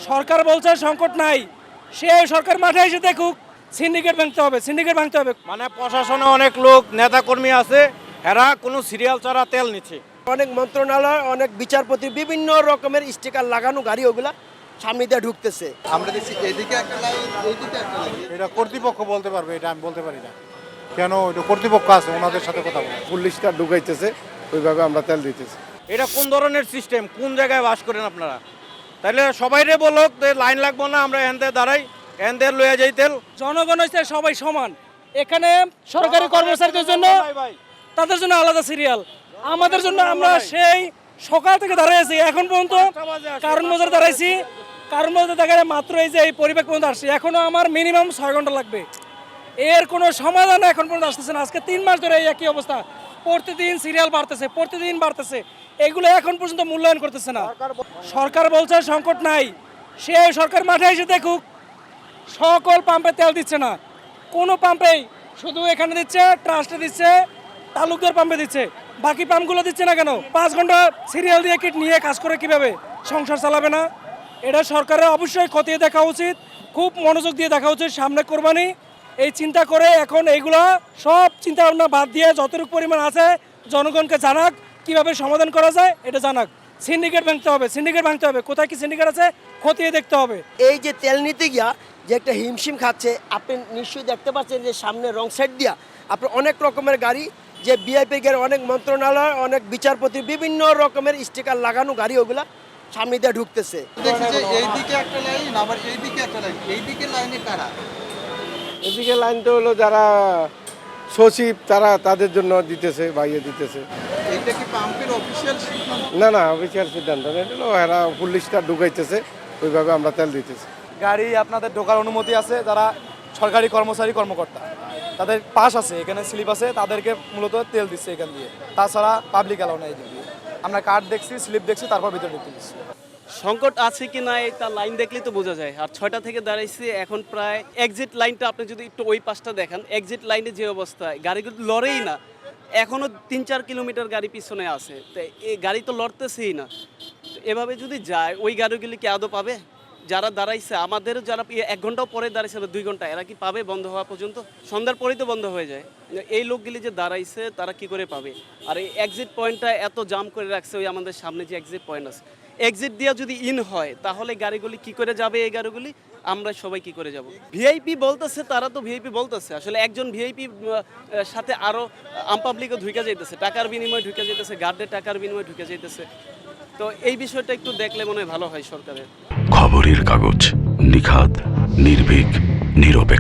সরকার বলছে সংকট নাই, সে সরকার মাঠে এসে দেখুক। সিন্ডিকেট ভাঙতে হবে, সিন্ডিকেট ভাঙতে হবে। মানে প্রশাসনে অনেক লোক নেতাকর্মী আছে, এরা কোনো সিরিয়াল ছাড়া তেল নিচ্ছে। অনেক মন্ত্রণালয়, অনেক বিচারপতি, বিভিন্ন রকমের স্টিকার লাগানো গাড়ি ওগুলা সামনে দিয়ে ঢুকতেছে। আমরা দেখছি এদিকে একটা লাইন, এইদিকে একটা লাইন। এটা কর্তৃপক্ষ বলতে পারবে, এটা আমি বলতে পারি না। কেন এটা কর্তৃপক্ষ আছে, ওনাদের সাথে কথা বলে। পুলিশটা ঢুকাইতেছে, ওইভাবে আমরা তেল দিতেছি। এটা কোন ধরনের সিস্টেম, কোন জায়গায় বাস করেন আপনারা? তাহলে সবাইরে বলক যে লাইন লাগবো না, আমরা এনতে দাঁড়াই, এনতে লয়ে যাই তেল। জনগণ হচ্ছে সবাই সমান। এখানে সরকারি কর্মচারীদের জন্য তাদের জন্য আলাদা সিরিয়াল, আমাদের জন্য আমরা সেই সকাল থেকে দাঁড়িয়ে আছি এখন পর্যন্ত। কারণ বাজারে দাঁড়াইছি, কারণ বাজারে দেখা যায় মাত্র এই যে এই পরিবেশ পর্যন্ত আসছি, এখনো আমার মিনিমাম 6 ঘন্টা লাগবে। এর কোনো সমাধান এখন পর্যন্ত আসতেছে না। আজকে 3 মাস ধরে এই একই অবস্থা, প্রতিদিন সিরিয়াল বাড়তেছে, প্রতিদিন বাড়তেছে, এগুলো এখন পর্যন্ত মূল্যায়ন করতেছে না। সরকার বলছে সংকট নাই, সে সরকার মাঠে এসে দেখুক। সকল পাম্পে তেল দিচ্ছে না, কোনো পাম্পেই, শুধু এখানে দিচ্ছে, ট্রাস্টে দিচ্ছে, তালুকদার পাম্পে দিচ্ছে, বাকি পাম্পগুলো দিচ্ছে না কেন? 5 ঘন্টা সিরিয়াল দিয়ে কিট নিয়ে কাজ করে কিভাবে সংসার চালাবে না? এটা সরকারের অবশ্যই খতিয়ে দেখা উচিত, খুব মনোযোগ দিয়ে দেখা উচিত। সামনে কোরবানি, এই চিন্তা করে এখন এইগুলো সব চিন্তা ভাবনা বাদ দিয়ে যতটুকু পরিমাণ আছে জনগণকে জানাক, কিভাবে সমাধান করা যায় এটা জানাক। সিন্ডিকেট ভাঙতে হবে, সিন্ডিকেট ভাঙতে হবে। কোথায় কি সিন্ডিকেট আছে খতিয়ে দেখতে হবে। এই যে তেল নিতে গিয়া যে একটা হিমশিম খাচ্ছে, আপনি নিশ্চয়ই দেখতে পাচ্ছেন যে সামনে রং সাইড দিয়া আপনার অনেক রকমের গাড়ি, যে ভিআইপি গাড়ি, অনেক মন্ত্রণালয়, অনেক বিচারপতি, বিভিন্ন রকমের স্টিকার লাগানো গাড়ি ওগুলা সামনে দিয়ে ঢুকতেছে। দেখছি যে এইদিকে একটা লাইন, আবার এইদিকে একটা লাইন। এইদিকে লাইনে কারা? এদিকে লাইনটা হলো যারা সচিব, তারা তাদের জন্য দিতেছে, বাইরে দিতেছে। এটা কি পাম্পের অফিসিয়াল সিদ্ধান্ত? না না, অফিসিয়াল সিদ্ধান্ত না, এটা হলো এরা পুলিশটা ঢুকাইতেছে, ওইভাবে আমরা তেল দিতেছি। গাড়ি আপনাদের ঢোকার অনুমতি আছে, যারা সরকারি কর্মচারী কর্মকর্তা তাদের পাস আছে, এখানে স্লিপ আছে, তাদেরকে মূলত তেল দিচ্ছে এখান দিয়ে। তাছাড়া পাবলিক অ্যালাউ নাই এদিক দিয়ে। আমরা কার্ড দেখছি, স্লিপ দেখছি, তারপর ভিতরে ঢুকতে দিচ্ছি। সংকট আছে কি না তার লাইন দেখলেই তো বোঝা যায়। আর 6টা থেকে দাঁড়াইছি, এখন প্রায় এক্সিট লাইনটা আপনি যদি একটু ওই পাশটা দেখেন, এক্সিট লাইনে যে অবস্থায় গাড়িগুলো লড়েই না, এখনও 3-4 কিলোমিটার গাড়ি পিছনে আছে, তো এই গাড়ি তো লড়তেছেই না। এভাবে যদি যায় ওই গাড়িগুলি কি আদৌ পাবে? যারা দাঁড়াইছে, আমাদেরও যারা 1 ঘন্টাও পরে দাঁড়াইছে, 2 ঘন্টা, এরা কি পাবে বন্ধ হওয়া পর্যন্ত? সন্ধ্যার পরেই তো বন্ধ হয়ে যায়। এই লোকগুলি যে দাঁড়াইছে তারা কি করে পাবে? আর এই এক্সিট পয়েন্টটা এত জাম করে রাখছে, ওই আমাদের সামনে যে এক্সিট পয়েন্ট আছে, এক্সিট দিয়ে যদি ইন হয় তাহলে গাড়িগুলি কি করে যাবে? এই গাড়িগুলি আমরা সবাই কি করে যাব? ভিআইপি বলতেছে, তারা তো ভিআইপি বলতেছে, আসলে একজন ভিআইপি সাথে আরও আমপাবলিকও ঢুকে যাইতেছে, টাকার বিনিময়ে ঢুকে যাইতেছে, গার্ডের টাকার বিনিময়ে ঢুকে যাইতেছে। তো এই বিষয়টা একটু দেখলে মনে হয় ভালো হয় সরকারের। খবরের কাগজ, নিখাদ, নির্ভীক, নিরপেক্ষ।